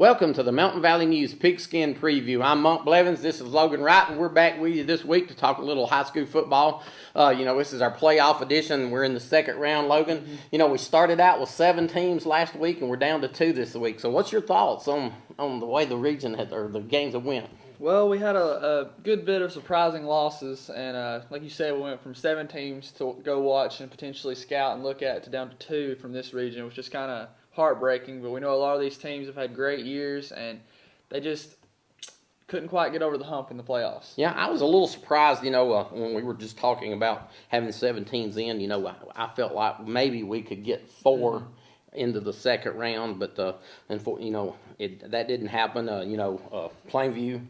Welcome to the Mountain Valley News Pigskin Preview. I'm Monk Blevins. This is Logan Wright, and we're back with you this week to talk a little high school football. This is our playoff edition. We're in the second round, Logan. We started out with 7 teams last week, and we're down to 2 this week. So what's your thoughts on the way the region or the games have went? Well, we had a good bit of surprising losses, and like you said, we went from 7 teams to go watch and potentially scout and look at to down to 2 from this region, which is kind of heartbreaking. But we know a lot of these teams have had great years, and they just couldn't quite get over the hump in the playoffs. Yeah, I was a little surprised, when we were just talking about having 7 teams in, I felt like maybe we could get 4 into the second round, but that didn't happen. Plainview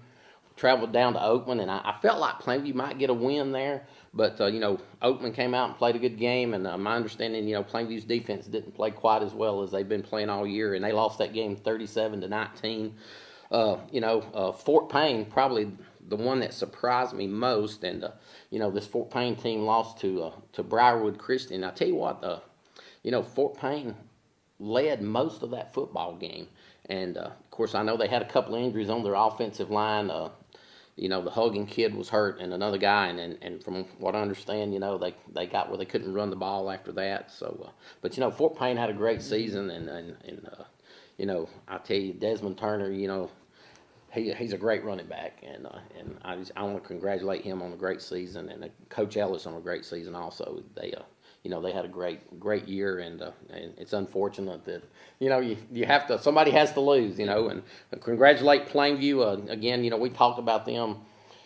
traveled down to Oakman, and I felt like Plainview might get a win there. But, Oakman came out and played a good game, and my understanding, Plainview's defense didn't play quite as well as they've been playing all year, and they lost that game 37-19. Fort Payne, probably the one that surprised me most, and, this Fort Payne team lost to Briarwood Christian. I tell you what, Fort Payne led most of that football game, and, of course, I know they had a couple of injuries on their offensive line. The Hogan kid was hurt, and another guy, and from what I understand, they got where they couldn't run the ball after that. So, but Fort Payne had a great season, and I tell you, Desmond Turner, he's a great running back, and I want to congratulate him on a great season, and Coach Ellis on a great season also. They had a great year, and it's unfortunate that you have to, somebody has to lose, and congratulate Plainview again. We talked about them.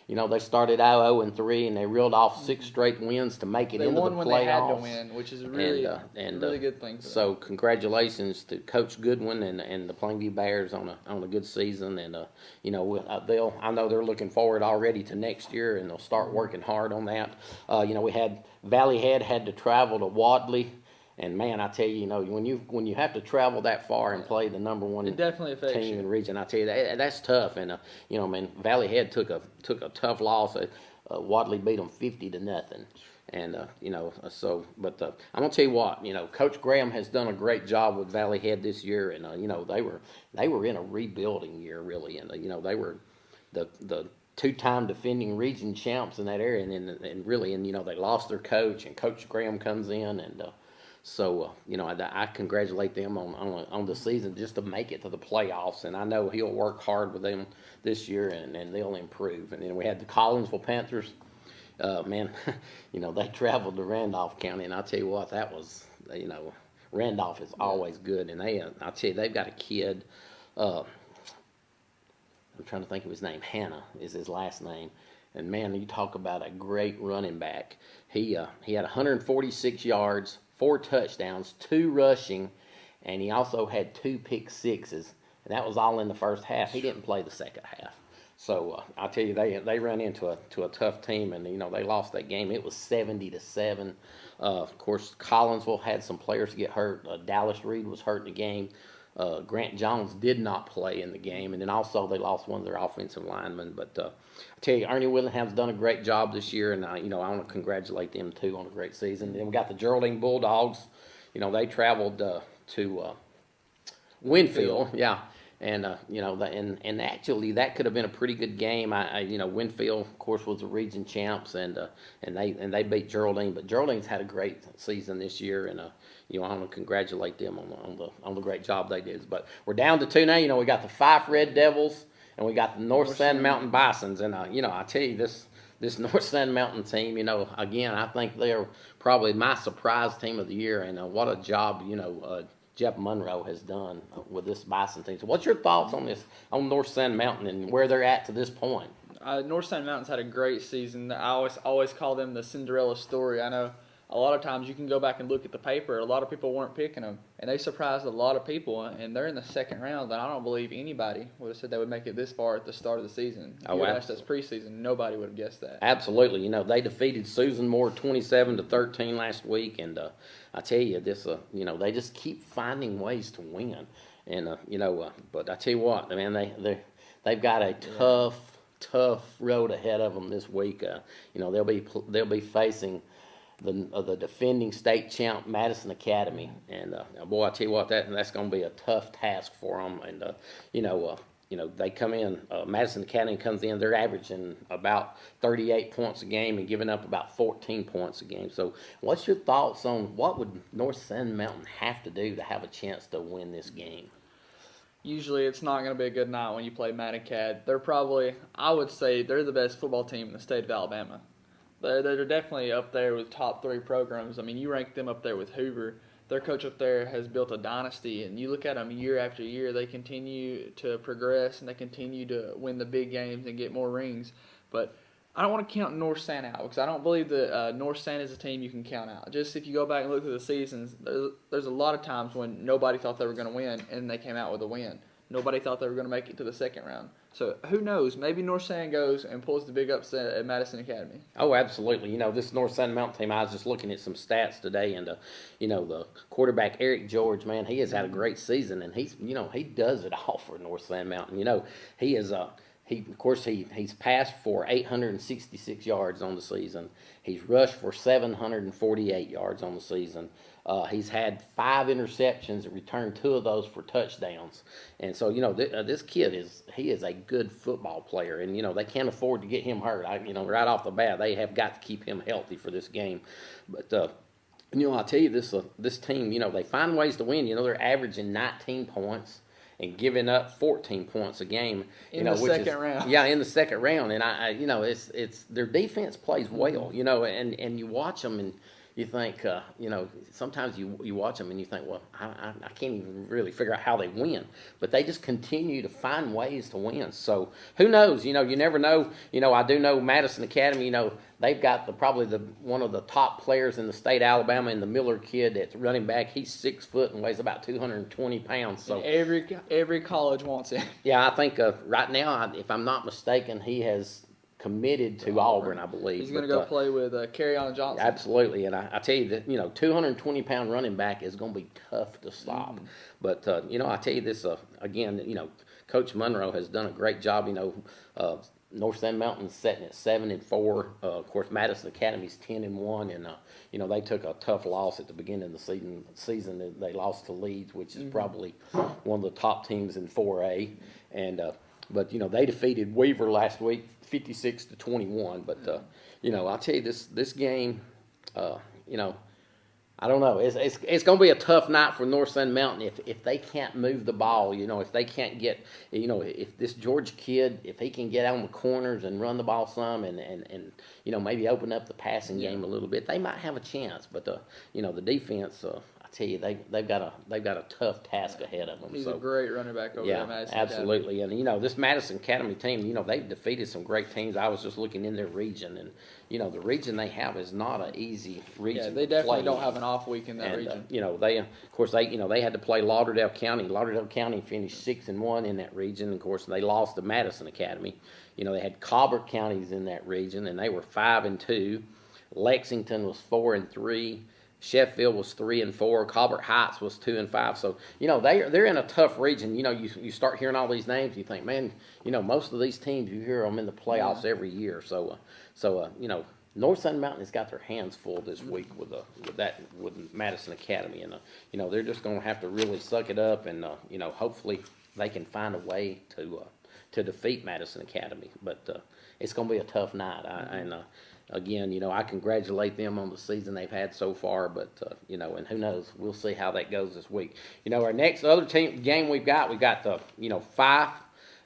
They started out 0-3, and they reeled off 6 straight wins to make it into the playoffs. They won when they had to win, which is a really good thing. So congratulations to Coach Goodwin and the Plainview Bears on a good season, and I know they're looking forward already to next year, and they'll start working hard on that. We had Valley Head had to travel to Wadley. And man, I tell you, when you have to travel that far and play the number one team in the region, I tell you that's tough. And Valley Head took a tough loss. Wadley beat them 50-0. And but I'm gonna tell you what, Coach Graham has done a great job with Valley Head this year, and they were in a rebuilding year really, and they were the 2-time defending region champs in that area, and really, they lost their coach, and Coach Graham comes in, and So, I congratulate them on the season just to make it to the playoffs, and I know he'll work hard with them this year, and they'll improve. And then we had the Collinsville Panthers. They traveled to Randolph County, and I'll tell you what, that was, Randolph is always good, and I'll tell you, they've got a kid, I'm trying to think of his name, Hannah is his last name. And, man, you talk about a great running back. He had 146 yards, 4 touchdowns, 2 rushing, and he also had 2 pick sixes. And that was all in the first half. He didn't play the second half. So, I'll tell you, they ran into a tough team, and, they lost that game. It was 70-7. Of course, Collinsville had some players get hurt. Dallas Reed was hurt in the game. Grant Jones did not play in the game, and then also they lost one of their offensive linemen. But I tell you, Ernie Willingham's done a great job this year, and I want to congratulate them too on a great season. And then we got the Geraldine Bulldogs. They traveled to Winfield, yeah, and and actually that could have been a pretty good game. Winfield, of course, was the region champs, and they beat Geraldine, but Geraldine's had a great season this year, and I want to congratulate them on the great job they did. But we're down to 2 now. We got the Fife Red Devils, and we got the North Sand Mountain Bisons. And, I tell you, this North Sand Mountain team, again, I think they're probably my surprise team of the year. And what a job, Jeff Monroe has done with this Bison team. So what's your thoughts on North Sand Mountain and where they're at to this point? North Sand Mountain's had a great season. I always call them the Cinderella story. I know a lot of times you can go back and look at the paper. A lot of people weren't picking them, and they surprised a lot of people, and they're in the second round, and I don't believe anybody would have said they would make it this far at the start of the season. If you asked us preseason, nobody would have guessed that. Absolutely. They defeated Susan Moore 27-13 last week, and I tell you, they just keep finding ways to win. And, but I tell you what, man, they've got a tough road ahead of them this week. They'll be facing the defending state champ Madison Academy, and boy, I tell you what, that's going to be a tough task for them. And you know, they come in. Madison Academy comes in. They're averaging about 38 points a game and giving up about 14 points a game. So, what's your thoughts on what would North Sand Mountain have to do to have a chance to win this game? Usually it's not going to be a good night when you play Madacad. They're probably, I would say, they're the best football team in the state of Alabama. They're definitely up there with top 3 programs. I mean, you rank them up there with Hoover. Their coach up there has built a dynasty, and you look at them year after year, they continue to progress, and they continue to win the big games and get more rings. But I don't want to count North Sand out, because I don't believe that North Sand is a team you can count out. Just if you go back and look at the seasons, there's a lot of times when nobody thought they were going to win, and they came out with a win. Nobody thought they were going to make it to the second round. So who knows? Maybe North Sand goes and pulls the big upset at Madison Academy. Oh, absolutely. You know, this North Sand Mountain team, I was just looking at some stats today, and, the quarterback, Eric George, man, he has had a great season, and he does it all for North Sand Mountain. You know, he is he's passed for 866 yards on the season. He's rushed for 748 yards on the season. He's had 5 interceptions and returned 2 of those for touchdowns. And so, this kid is a good football player. And, they can't afford to get him hurt. Right off the bat, they have got to keep him healthy for this game. But, I'll tell you, this team, they find ways to win. They're averaging 19 points and giving up 14 points a game. In the second round. Yeah, in the second round. And, it's their defense plays well, and you watch them and you think, sometimes you watch them and you think, well, I can't even really figure out how they win. But they just continue to find ways to win. So who knows? You never know. I do know Madison Academy, they've got probably one of the top players in the state of Alabama, and the Miller kid that's running back. He's 6 foot and weighs about 220 pounds. So every college wants him. Yeah, I think right now, if I'm not mistaken, he has committed to Auburn, I believe. He's going to go play with Kerryon Johnson. Absolutely, and I tell you that 220-pound running back is going to be tough to stop. But I tell you this again. Coach Monroe has done a great job. North Sand Mountain's setting at 7-4. Of course, Madison Academy's 10-1, and they took a tough loss at the beginning of the season. They lost to Leeds, which is probably one of the top teams in 4A, and. But they defeated Weaver last week, 56-21. But I'll tell you this game, I don't know. It's going to be a tough night for North Sand Mountain if they can't move the ball. If they can't get, if this George kid, if he can get out on the corners and run the ball some and maybe open up the passing game a little bit, they might have a chance. But the defense. Tell you, they've got a tough task ahead of them. He's a great running back over there, Madison absolutely. Academy. And this Madison Academy team, they've defeated some great teams. I was just looking in their region, and the region they have is not an easy region. Yeah, they definitely don't have an off week in that region. They had to play Lauderdale County. Lauderdale County finished 6-1 in that region. Of course, they lost to Madison Academy. They had Colbert counties in that region, and they were 5-2. Lexington was 4-3. Sheffield was 3-4. Colbert Heights was 2-5. So they're in a tough region. You start hearing all these names, you think, man, most of these teams you hear them in the playoffs every year. So North Sand Mountain has got their hands full this week with Madison Academy, and they're just going to have to really suck it up, and hopefully they can find a way to defeat Madison Academy. But it's going to be a tough night, Again, I congratulate them on the season they've had so far, but, and who knows, we'll see how that goes this week. Our next other game we've got the, Fife,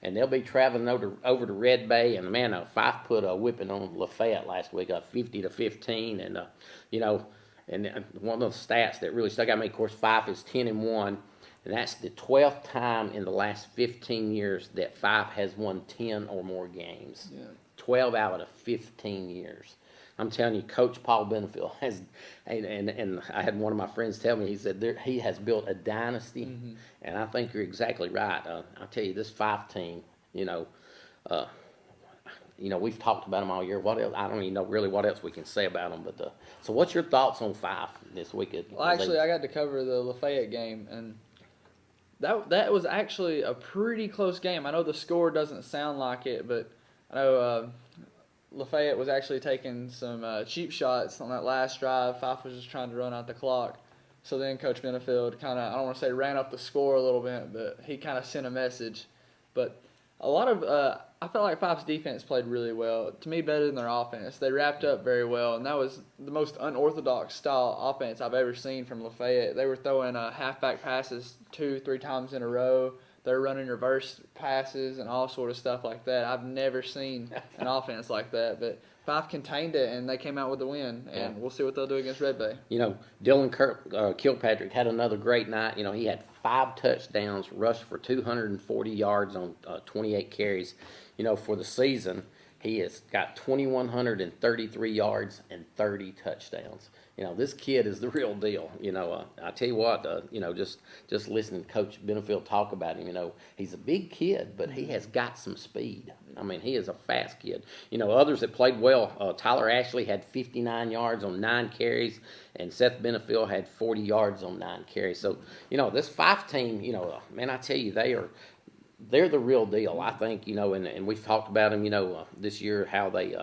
and they'll be traveling over to Red Bay, and man, Fife put a whipping on Lafayette last week, 50-15, and, and one of the stats that really stuck out to me, of course, Fife is 10-1, and that's the 12th time in the last 15 years that Fife has won 10 or more games. Yeah. 12 out of 15 years. I'm telling you, Coach Paul Benefield has, and I had one of my friends tell me, he said he has built a dynasty, and I think you're exactly right. I'll tell you, this Fife team, we've talked about them all year. What else? I don't even know really what else we can say about them. But so, what's your thoughts on Fife this week? Well, actually, I got to cover the Lafayette game, and that was actually a pretty close game. I know the score doesn't sound like it, but I know Lafayette was actually taking some cheap shots on that last drive. Fife was just trying to run out the clock. So then Coach Benefield kind of, I don't want to say ran up the score a little bit, but he kind of sent a message. But a lot of, I felt like Fife's defense played really well. To me, better than their offense. They wrapped up very well, and that was the most unorthodox style offense I've ever seen from Lafayette. They were throwing halfback passes 2-3 times in a row. They're running reverse passes and all sort of stuff like that. I've never seen an offense like that, but Fife contained it, and they came out with the win, and we'll see what they'll do against Red Bay. You know, Dylan Kilpatrick had another great night. You know, he had 5 touchdowns, rushed for 240 yards on 28 carries. You know, for the season, he has got 2,133 yards and 30 touchdowns. You know, this kid is the real deal. You know, I tell you what, you know, just listening to Coach Benefield talk about him, you know, he's a big kid, but he has got some speed. I mean, he is a fast kid. You know, others that played well, Tyler Ashley had 59 yards on 9 carries, and Seth Benefield had 40 yards on 9 carries. So, you know, this Fife team, you know, man, I tell you, they're the real deal. I think, you know, and we've talked about them, you know, this year, how they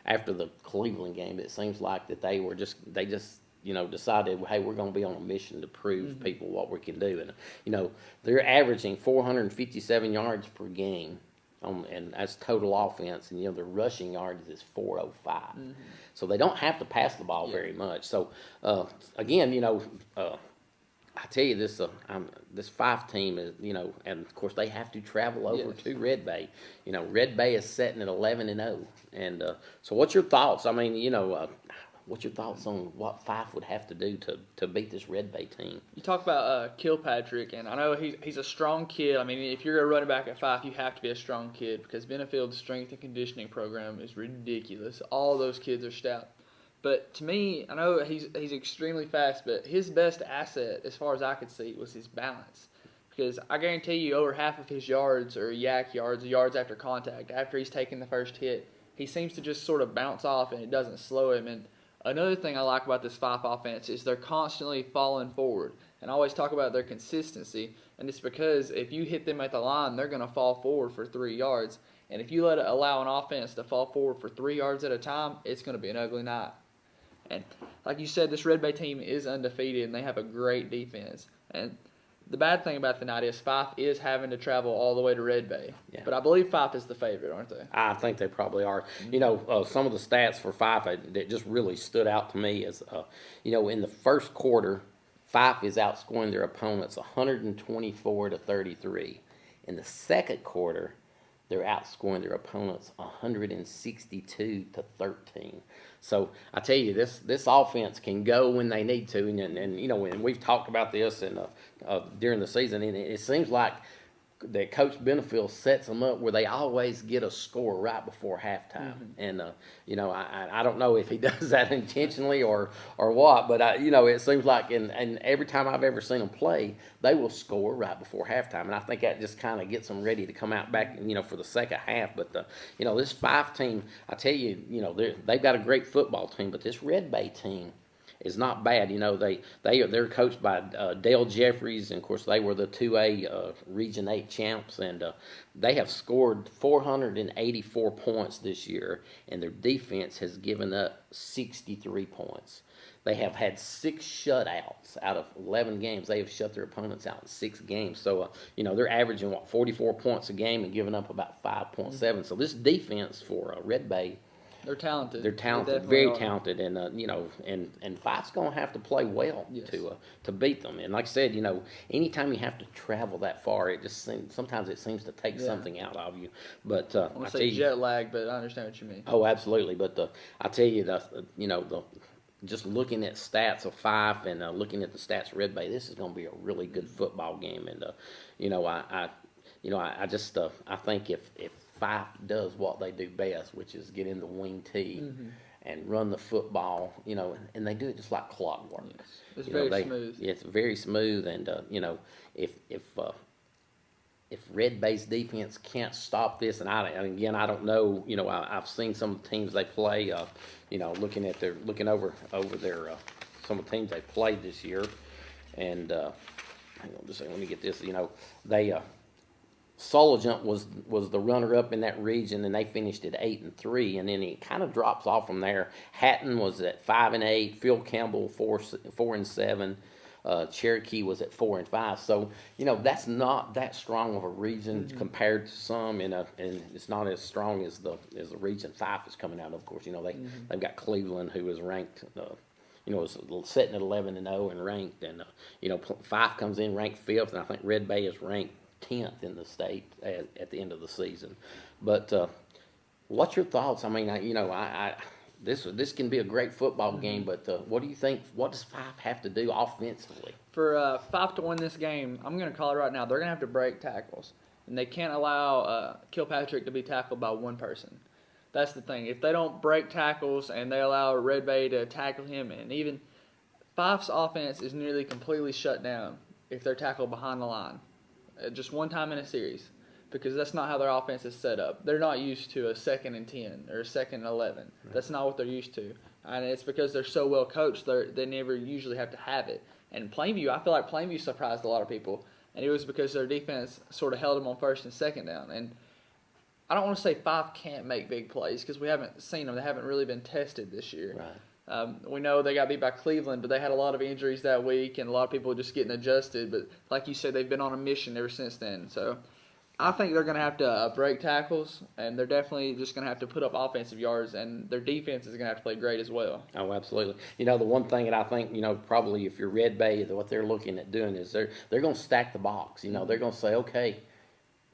after the Cleveland game, it seems like that they just you know, decided, hey, we're going to be on a mission to prove people what we can do. And, you know, they're averaging 457 yards per game, and that's total offense. And, you know, their rushing yards is 405. So they don't have to pass the ball very much. So, again, you know, I tell you, this Fife team is, you know, and of course they have to travel over to Red Bay. You know, Red Bay is sitting at 11-0, and so what's your thoughts? I mean, you know, what's your thoughts on what Fife would have to do to beat this Red Bay team? You talk about Kilpatrick, and I know he's a strong kid. I mean, if you're a running back at Fife, you have to be a strong kid because Benefield's strength and conditioning program is ridiculous. All those kids are stout. But to me, I know he's extremely fast, but his best asset, as far as I could see, was his balance. Because I guarantee you over half of his yards are yak yards, yards after contact, after he's taken the first hit. He seems to just sort of bounce off, and it doesn't slow him. And another thing I like about this Fife offense is they're constantly falling forward. And I always talk about their consistency, and it's because if you hit them at the line, they're going to fall forward for 3 yards. And if you allow an offense to fall forward for 3 yards at a time, it's going to be an ugly night. And like you said, this Red Bay team is undefeated, and they have a great defense. And the bad thing about the night is Fife is having to travel all the way to Red Bay. Yeah. But I believe Fife is the favorite, aren't they? I think they probably are. You know, some of the stats for Fife that just really stood out to me is, you know, in the first quarter, Fife is outscoring their opponents 124-33. In the second quarter, they're outscoring their opponents 162-13. So I tell you, this offense can go when they need to, and you know, and we've talked about this and during the season, and it seems like that Coach Benefield sets them up where they always get a score right before halftime. And you know, I don't know if he does that intentionally or what, but you know, it seems like and every time I've ever seen them play, they will score right before halftime, and I think that just kind of gets them ready to come out back, you know, for the second half. But you know, this Fife team, I tell you, you know, they've got a great football team, but this Red Bay team is not bad. You know, they're coached by Dale Jeffries, and of course they were the 2A Region 8 champs, and they have scored 484 points this year, and their defense has given up 63 points. They have had 6 shutouts out of 11 games. They have shut their opponents out in 6 games. So, you know, they're averaging, 44 points a game and giving up about 5.7. So this defense for Red Bay, they're talented. They're talented, very talented, and you know, and Fife's going to have to play well to beat them. And like I said, you know, anytime you have to travel that far, it just sometimes it seems to take something out of you. But I want to say jet lag, but I understand what you mean. Oh, absolutely. But I tell you, just looking at stats of Fife and looking at the stats of Red Bay, this is going to be a really good football game. And you know, I think if Fife does what they do best, which is get in the wing tee and run the football, you know, and they do it just like clockwork. Yes. It's very smooth. Yeah, it's very smooth, and you know, if Red Bay's defense can't stop this, and I don't know, you know, I've seen some of the teams they play, you know, looking over their some of the teams they played this year, and hang on just a second, let me get this, you know, they Sologent was the runner up in that region, and they finished at 8-3, and then it kind of drops off from there. Hatton was at 5-8, Phil Campbell 4-7, Cherokee was at 4-5. So that's not that strong of a region compared to some, and it's not as strong as the region 5 is coming out of. Of course, they've got Cleveland, who is ranked. Was sitting at 11-0 and ranked, and 5 comes in ranked 5th, and I think Red Bay is ranked 10th in the state at the end of the season. But what's your thoughts? I mean, this can be a great football game, but what do you think? What does 5 have to do offensively? For 5 to win this game, I'm going to call it right now. They're going to have to break tackles, and they can't allow Kilpatrick to be tackled by one person. That's the thing. If they don't break tackles and they allow Red Bay to tackle him, and even 5's offense is nearly completely shut down if they're tackled behind the line, just one time in a series, because that's not how their offense is set up. They're not used to a 2nd and 10 or a 2nd and 11. Right. That's not what they're used to, and it's because they're so well coached. They never usually have to have it. And Plainview, I feel like Plainview surprised a lot of people, and it was because their defense sort of held them on 1st and 2nd down. And I don't want to say 5 can't make big plays because we haven't seen them. They haven't really been tested this year. Right. We know they got beat by Cleveland, but they had a lot of injuries that week, and a lot of people just getting adjusted. But like you said, they've been on a mission ever since then. So I think they're going to have to break tackles, and they're definitely just going to have to put up offensive yards, and their defense is going to have to play great as well. Oh, absolutely. The one thing that I think, probably if you're Red Bay, what they're looking at doing is they're going to stack the box. They're going to say, okay,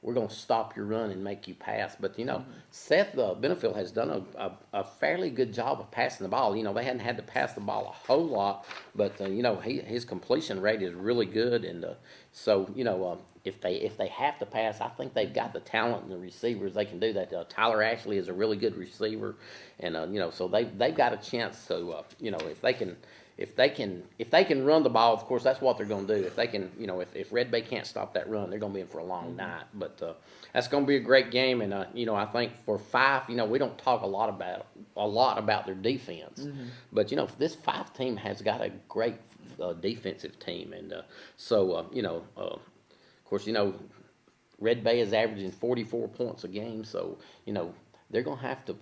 we're going to stop your run and make you pass. But, Seth Benefield has done a fairly good job of passing the ball. They hadn't had to pass the ball a whole lot, but, his completion rate is really good. And so, if they have to pass, I think they've got the talent and the receivers. They can do that. Tyler Ashley is a really good receiver. And, so they've got a chance to, if they can run the ball, of course, that's what they're going to do. If they can, if Red Bay can't stop that run, they're going to be in for a long night. But that's going to be a great game, and I think for 5, we don't talk a lot about their defense, but this 5 team has got a great defensive team, and of course, Red Bay is averaging 44 points a game, so they're gonna have to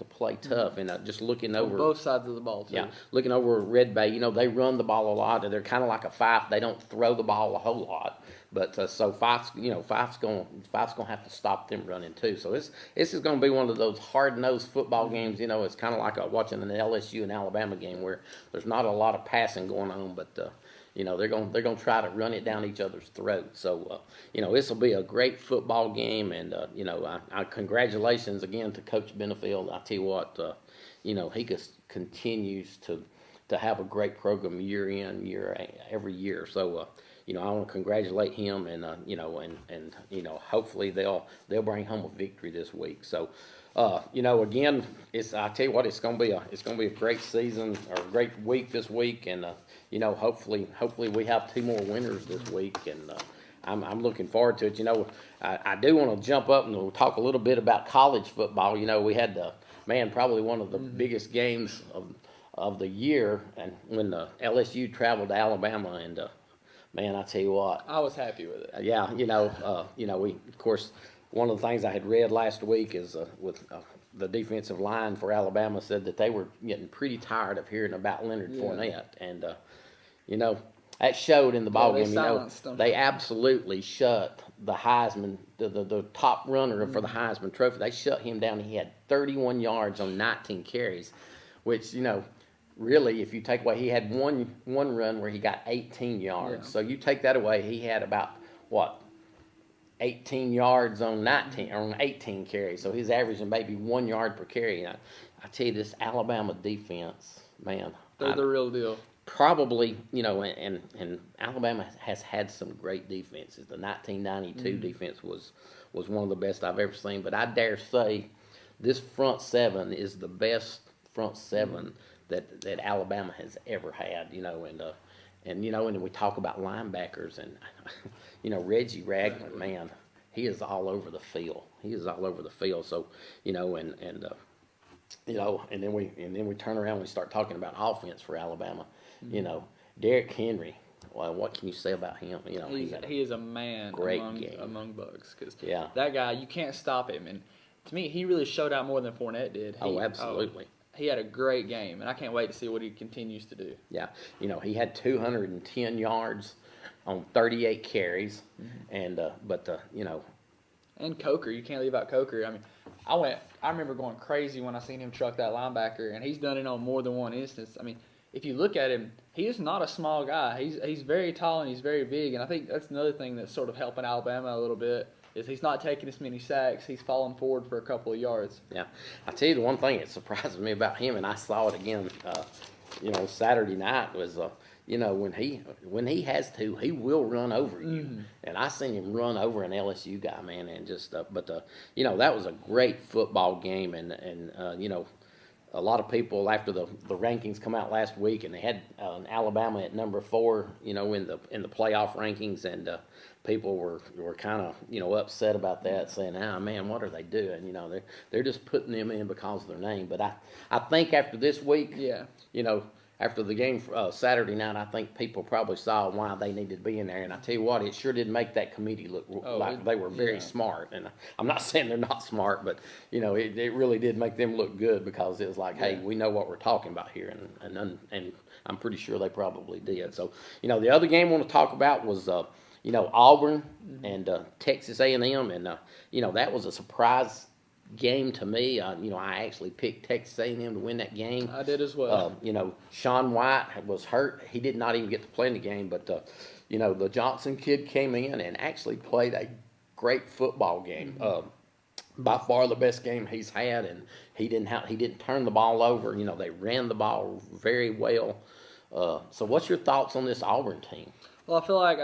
play tough. And just looking over both sides of the ball too. Yeah, looking over Red Bay, they run the ball a lot. They're kind of like a 5. They don't throw the ball a whole lot, but so 5's gonna have to stop them running too. So this is gonna be one of those hard-nosed football games. It's kind of like watching an LSU and Alabama game where there's not a lot of passing going on, but they're going to try to run it down each other's throats. So this will be a great football game, and I congratulations again to Coach Benefield. I tell you what, he just continues to have a great program year in every year. So I want to congratulate him, and hopefully they'll bring home a victory this week. So. Again, I tell you what, it's gonna be a great season or a great week this week, and hopefully we have 2 more winners this week, and I'm looking forward to it. I do want to jump up and we'll talk a little bit about college football. We had probably one of the biggest games of the year, and when the LSU traveled to Alabama, and I tell you what, I was happy with it. Yeah, we of course. One of the things I had read last week is with the defensive line for Alabama said that they were getting pretty tired of hearing about Leonard Fournette, and that showed in the ball game. They absolutely shut the Heisman, the top runner for the Heisman Trophy. They shut him down. He had 31 yards on 19 carries, which really, if you take away, he had one run where he got 18 yards. Yeah. So you take that away, he had about 18 yards on 18 carries. So he's averaging maybe 1 yard per carry. I tell you, this Alabama defense, man. They're the real deal. Probably, and Alabama has had some great defenses. The 1992 defense was one of the best I've ever seen. But I dare say this front 7 is the best front 7 that Alabama has ever had, and we talk about linebackers, and Reggie Ragland, man, he is all over the field. So, and then we turn around and we start talking about offense for Alabama. Derrick Henry, Well, what can you say about him? You know, He is a man great among game. Bucks because Yeah. that guy, you can't stop him. And to me, he really showed out more than Fournette did. Absolutely. He had a great game, and I can't wait to see what he continues to do. Yeah, you know, he had 210 yards on 38 carries, and you know, And Coker, you can't leave out Coker. I mean, I remember going crazy when I seen him truck that linebacker, and he's done it on more than one instance. I mean, if you look at him, he is not a small guy. He's very tall and he's very big, and I think that's another thing that's sort of helping Alabama a little bit is he's not taking as many sacks. He's falling forward for a couple of yards. yeah. I tell you, the one thing that surprised me about him, and I saw it again, you know, Saturday night was, you know, when he has to, he will run over you. And I seen him run over an LSU guy, man, and just, you know, that was a great football game, and you know, a lot of people after the rankings come out last week, and they had Alabama at number 4, you know, in the playoff rankings, and people were kind of, you know, upset about that, saying, "Ah, man, what are they doing?" You know, they're just putting them in because of their name. But I think after this week, Yeah. you know, after the game Saturday night, I think people probably saw why they needed to be in there. And I tell you what, it sure did make that committee look like they were very smart. And I'm not saying they're not smart, but, you know, it really did make them look good because it was like, hey, we know what we're talking about here. And I'm pretty sure they probably did. So, you know, the other game I want to talk about was, you know, Auburn and Texas A&M. And, you know, that was a surprise game to me. You know, I actually picked Texas A&M to win that game. I did as well. You know, Sean White was hurt. He did not even get to play in the game. But, you know, the Johnson kid came in and actually played a great football game. By far the best game he's had, and he didn't turn the ball over. You know, they ran the ball very well. So what's your thoughts on this Auburn team? Well, I feel like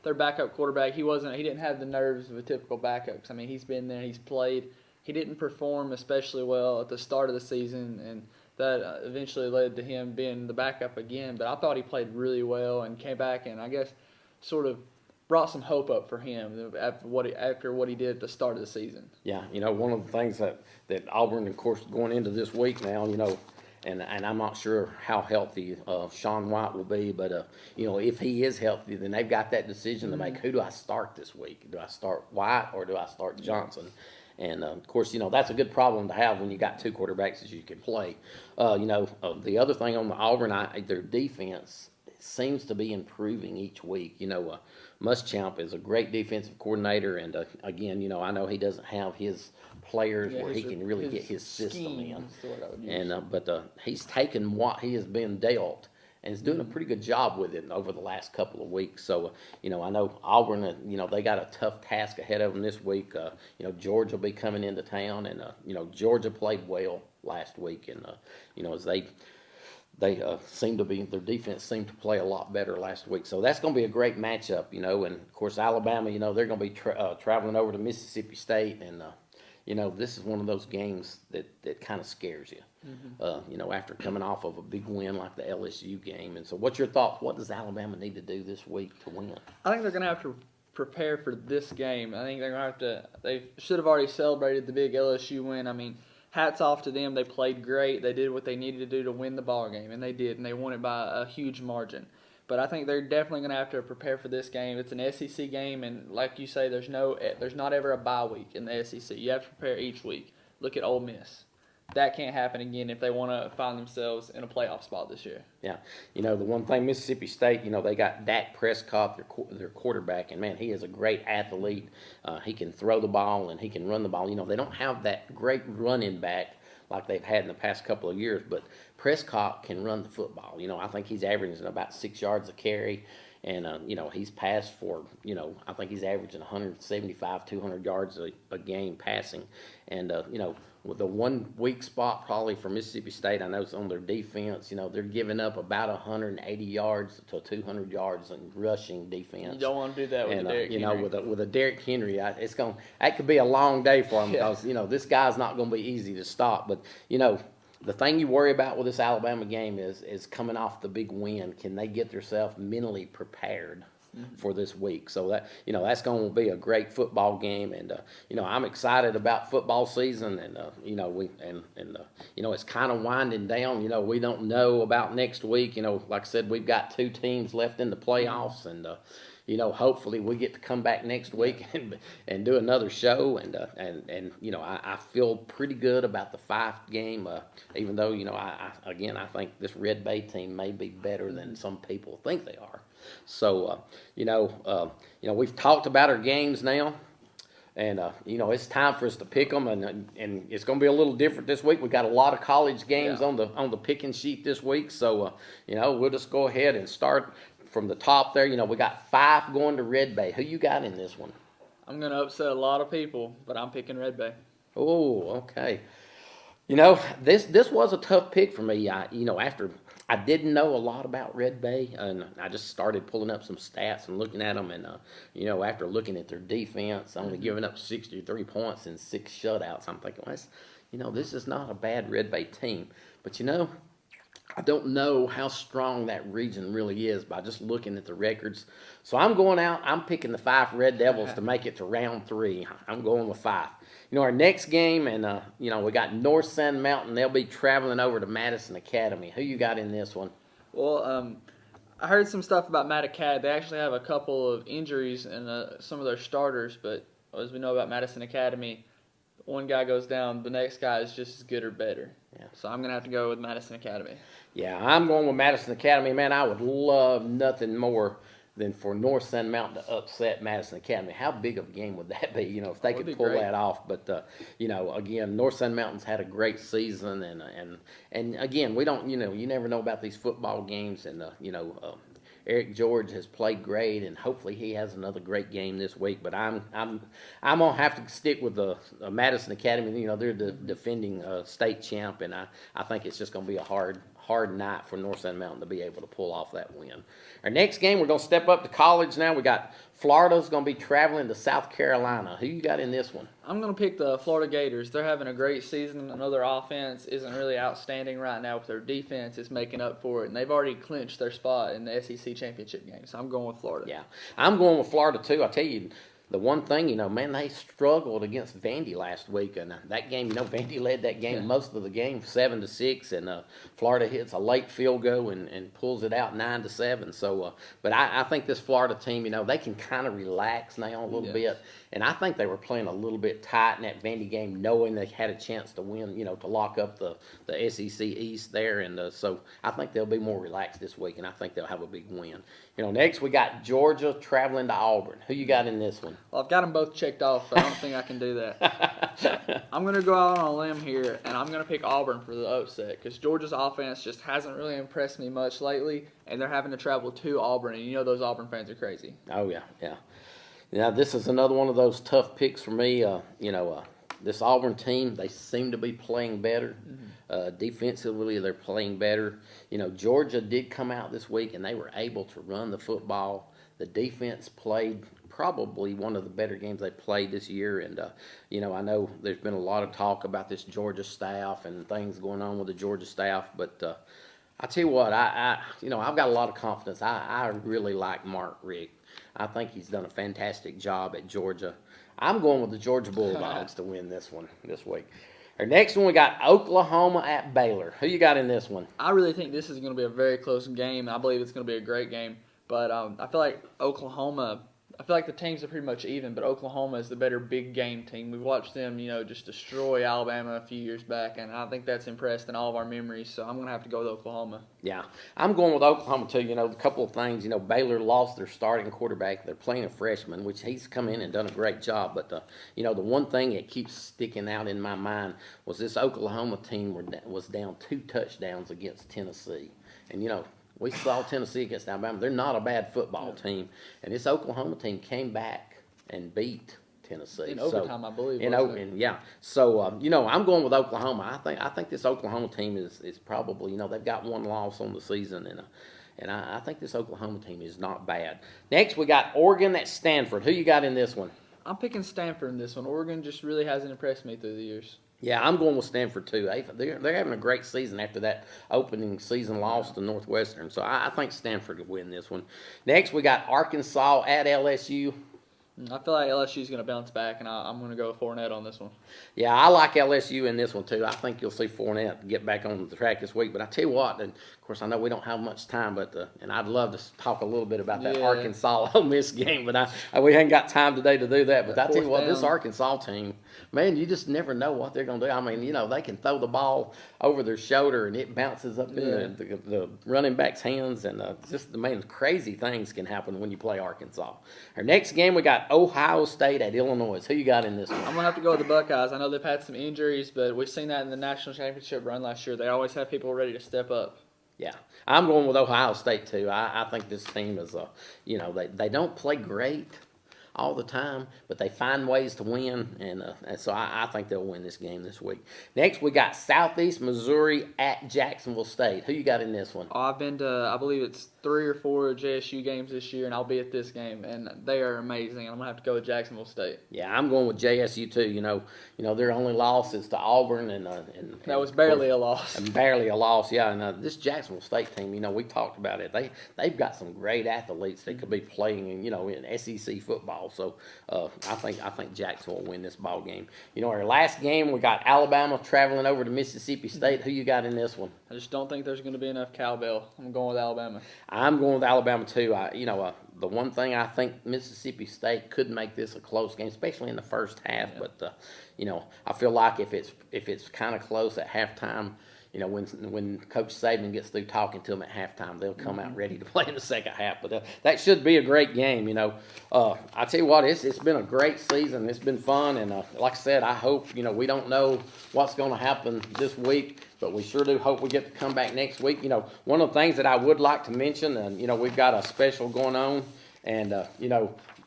their backup quarterback, he didn't have the nerves of a typical backup. 'Cause, I mean, he's been there, he's played. He didn't perform especially well at the start of the season, and that eventually led to him being the backup again. But I thought he played really well and came back and I guess sort of brought some hope up for him after what he did at the start of the season. Yeah, you know, one of the things that Auburn, of course, going into this week now, you know, and I'm not sure how healthy Sean White will be, but, you know, if he is healthy, then they've got that decision to make. Who do I start this week? Do I start White or do I start Johnson? And, of course, you know, that's a good problem to have when you got 2 quarterbacks that you can play. You know, the other thing on the Auburn, their defense seems to be improving each week. You know, Muschamp is a great defensive coordinator, and, again, you know, I know he doesn't have his players where he can really get his system in. And but he's taken what he has been dealt and is doing a pretty good job with it over the last couple of weeks. So, you know, I know Auburn, you know, they got a tough task ahead of them this week. You know, Georgia will be coming into town, and, you know, Georgia played well last week, and, you know, as they seem to be, their defense seemed to play a lot better last week. So that's going to be a great matchup, you know, and, of course, Alabama, you know, they're going to be traveling over to Mississippi State, and, you know, this is one of those games that kind of scares you, you know, after coming off of a big win like the LSU game. And so what's your thoughts? What does Alabama need to do this week to win? I think they're going to have to prepare for this game. I think they're going to have to – they should have already celebrated the big LSU win. I mean, hats off to them. They played great. They did what they needed to do to win the ball game, and they did, and they won it by a huge margin. But I think they're definitely going to have to prepare for this game. It's an SEC game, and like you say, there's not ever a bye week in the SEC. You have to prepare each week. Look at Ole Miss. That can't happen again if they want to find themselves in a playoff spot this year. Yeah. You know, the one thing, Mississippi State, you know, they got Dak Prescott, their quarterback, and, man, he is a great athlete. He can throw the ball and he can run the ball. You know, they don't have that great running back like they've had in the past couple of years, but Prescott can run the football. You know, I think he's averaging about 6 yards a carry, and, you know, he's passed for, you know, I think he's averaging 175, 200 yards a game passing. And, you know, with the one weak spot probably for Mississippi State, I know it's on their defense. You know, they're giving up about 180 yards to 200 yards in rushing defense. You don't want to do that with a Derrick Henry. You know, with a Derrick Henry, that could be a long day for him because, you know, this guy's not going to be easy to stop. But, you know, the thing you worry about with this Alabama game is coming off the big win. Can they get themselves mentally prepared for this week. So that that's going to be a great football game, and I'm excited about football season, and it's kind of winding down. We don't know about next week. Like I said, we've got 2 teams left in the playoffs, and hopefully we get to come back next week and do another show, and I feel pretty good about the Fife game, even though I think this Red Bay team may be better than some people think they are. So we've talked about our games now, and it's time for us to pick them, and it's going to be a little different this week. We got a lot of college games on the picking sheet this week, so we'll just go ahead and start from the top there. We got Fife going to Red Bay. Who you got in this one? I'm going to upset a lot of people, but I'm picking Red Bay. Oh, okay. This was a tough pick for me. After I didn't know a lot about Red Bay, and I just started pulling up some stats and looking at them, and after looking at their defense, only giving up 63 points in 6 shutouts, I'm thinking, this is not a bad Red Bay team, but I don't know how strong that region really is by just looking at the records. So I'm going out. I'm picking the Fife Red Devils to make it to round 3. I'm going with Fife. Our next game, and we got North Sand Mountain. They'll be traveling over to Madison Academy. Who you got in this one? Well, I heard some stuff about Matt Acad. They actually have a couple of injuries in some of their starters, but as we know about Madison Academy, one guy goes down, the next guy is just as good or better. Yeah. So I'm going to have to go with Madison Academy. Yeah, I'm going with Madison Academy. Man, I would love nothing more than for North Sand Mountain to upset Madison Academy. How big of a game would that be, if they could pull that off? But, again, North Sand Mountain's had a great season. And again, we don't, you never know about these football games. And, Eric George has played great, and hopefully he has another great game this week. But I'm gonna have to stick with the Madison Academy. They're the defending state champ, and I think it's just gonna be a hard night for North Sand Mountain to be able to pull off that win. Our next game, we're gonna step up to college now. We got Florida's gonna be traveling to South Carolina. Who you got in this one? I'm gonna pick the Florida Gators. They're having a great season. I know their offense isn't really outstanding right now, but their defense is making up for it, and they've already clinched their spot in the SEC championship game. So I'm going with Florida. Yeah, I'm going with Florida too. I tell you, the one thing, they struggled against Vandy last week, and that game, Vandy led that game most of the game, 7-6, and Florida hits a late field goal and pulls it out 9-7. So, but I think this Florida team, they can kind of relax now a little bit, and I think they were playing a little bit tight in that Vandy game, knowing they had a chance to win, to lock up the SEC East there, and so I think they'll be more relaxed this week, and I think they'll have a big win. Next we got Georgia traveling to Auburn. Who you got in this one? Well, I've got them both checked off, but I don't think I can do that. I'm going to go out on a limb here, and I'm going to pick Auburn for the upset because Georgia's offense just hasn't really impressed me much lately, and they're having to travel to Auburn, and those Auburn fans are crazy. Oh, yeah. Now, this is another one of those tough picks for me. This Auburn team, they seem to be playing better. Defensively, they're playing better. Georgia did come out this week, and they were able to run the football. The defense played probably one of the better games they played this year. And, I know there's been a lot of talk about this Georgia staff and things going on with the Georgia staff. But I tell you what, I've got a lot of confidence. I really like Mark Richt. I think he's done a fantastic job at Georgia. I'm going with the Georgia Bulldogs to win this one this week. Our next one, we got Oklahoma at Baylor. Who you got in this one? I really think this is going to be a very close game. I believe it's going to be a great game. But I feel like I feel like the teams are pretty much even, but Oklahoma is the better big game team. We watched them, just destroy Alabama a few years back, and I think that's impressed in all of our memories. So I'm going to have to go with Oklahoma. Yeah, I'm going with Oklahoma too. A couple of things. Baylor lost their starting quarterback. They're playing a freshman, which he's come in and done a great job. But the one thing that keeps sticking out in my mind was this Oklahoma team was down 2 touchdowns against Tennessee, and we saw Tennessee against Alabama. They're not a bad football team. And this Oklahoma team came back and beat Tennessee. In overtime, I believe. Yeah. So, I'm going with Oklahoma. I think this Oklahoma team is probably, they've got 1 loss on the season. And I think this Oklahoma team is not bad. Next, we got Oregon at Stanford. Who you got in this one? I'm picking Stanford in this one. Oregon just really hasn't impressed me through the years. Yeah, I'm going with Stanford too. They're having a great season after that opening season loss to Northwestern. So I think Stanford will win this one. Next, we got Arkansas at LSU. I feel like LSU's going to bounce back, and I'm going to go with Fournette on this one. Yeah, I like LSU in this one too. I think you'll see Fournette get back on the track this week. But I tell you what, and of course I know we don't have much time, but and I'd love to talk a little bit about that Arkansas Ole Miss game, but we ain't got time today to do that. But I tell you what, this Arkansas team, man, you just never know what they're going to do. I mean, you know, they can throw the ball over their shoulder and it bounces up in the running back's hands, and just man, crazy things can happen when you play Arkansas. Our next game, we got Ohio State at Illinois. Who you got in this one? I'm going to have to go with the Buckeyes. I know they've had some injuries, but we've seen that in the national championship run last year. They always have people ready to step up. Yeah, I'm going with Ohio State too. I think this team is, you know, they don't play great all the time, but they find ways to win, and so I think they'll win this game this week. Next, we got Southeast Missouri at Jacksonville State. Who you got in this one? I've been to, I believe it's 3 or 4 JSU games this year, and I'll be at this game, and they are amazing. I'm gonna have to go with Jacksonville State. Yeah, I'm going with JSU too. You know, their only loss is to Auburn, and that was barely a loss. And barely a loss, yeah. And this Jacksonville State team, you know, we talked about it. They've got some great athletes that could be playing, in SEC football. So I think Jacksonville will win this ball game. You know, our last game we got Alabama traveling over to Mississippi State. Who you got in this one? I just don't think there's going to be enough cowbell. I'm going with Alabama. I'm going with Alabama too. The one thing I think Mississippi State could make this a close game, especially in the first half. Yeah. But I feel like if it's kind of close at halftime, when Coach Saban gets through talking to them at halftime, they'll come out ready to play in the second half. But that should be a great game. I tell you what, it's been a great season. It's been fun, and like I said, I hope we don't know what's going to happen this week, but we sure do hope we get to come back next week. One of the things that I would like to mention, and we've got a special going on, and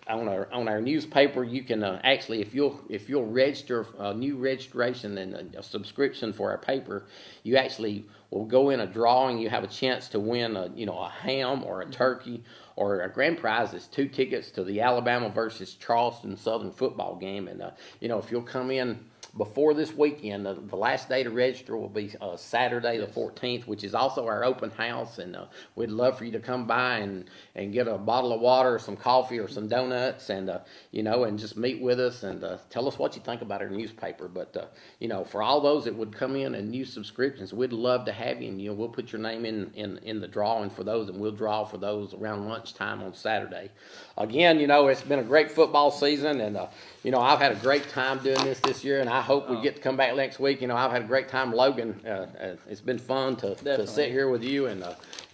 on our newspaper, you can actually, if you'll register a new registration and a subscription for our paper, you actually will go in a drawing. You have a chance to win a ham or a turkey, or a grand prize is 2 tickets to the Alabama versus Charleston Southern football game. And if you'll come in before this weekend, the last day to register will be Saturday the 14th, which is also our open house, and we'd love for you to come by and get a bottle of water, or some coffee, or some donuts, and and just meet with us and tell us what you think about our newspaper. But for all those that would come in and use subscriptions, we'd love to have you, and we'll put your name in the drawing for those, and we'll draw for those around lunchtime on Saturday. Again, it's been a great football season, and I've had a great time doing this year, and I hope we get to come back next week. I've had a great time, Logan. It's been fun to sit here with you, and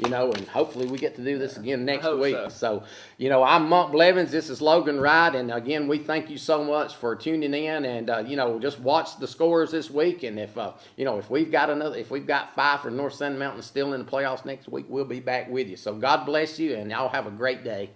and hopefully we get to do this again next week. So, I'm Monk Blevins. This is Logan Wright, and again, we thank you so much for tuning in, and just watch the scores this week. And if we've got 5 for North Sun Mountain still in the playoffs next week, we'll be back with you. So God bless you, and y'all have a great day.